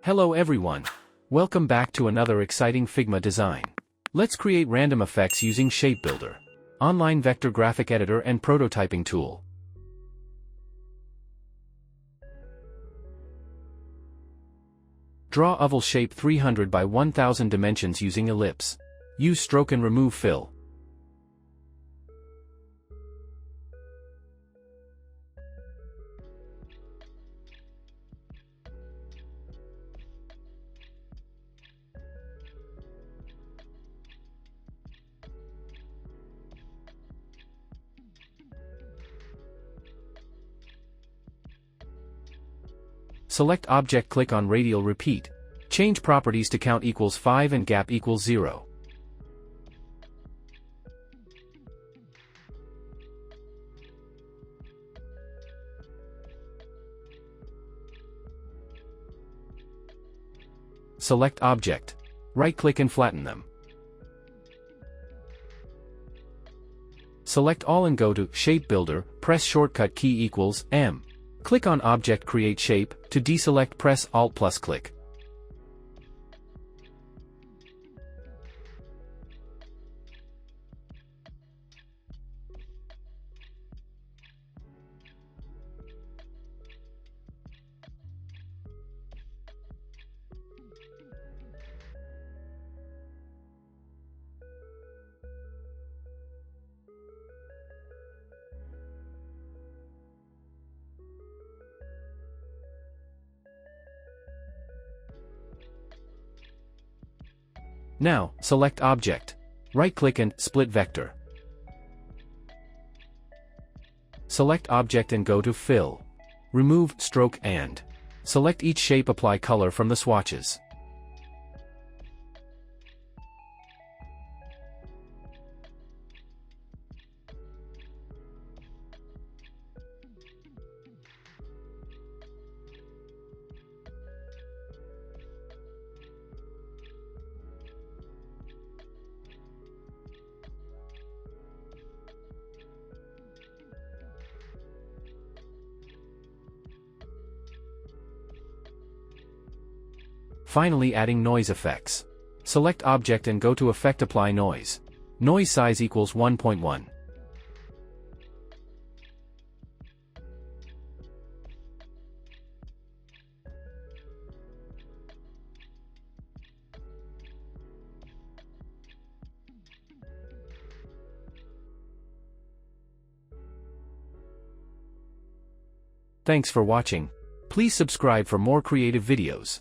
Hello everyone. Welcome back to another exciting Figma design. Let's create random effects using Shape Builder, online vector graphic editor and prototyping tool. Draw oval shape 300 by 1000 dimensions using Ellipse. Use stroke and remove fill. Select object, click on Radial, repeat. Change properties to count equals 5 and gap equals 0. Select object. Right-click and flatten them. Select all and go to Shape Builder, press shortcut key equals M. Click on Object, create shape. To deselect, press Alt plus click. Now, select object. Right-click and split vector. Select object and go to Fill. Remove stroke and select each shape, apply color from the swatches. Finally, adding noise effects. Select object and go to Effect, apply noise. Noise size equals 1.1. Thanks for watching. Please subscribe for more creative videos.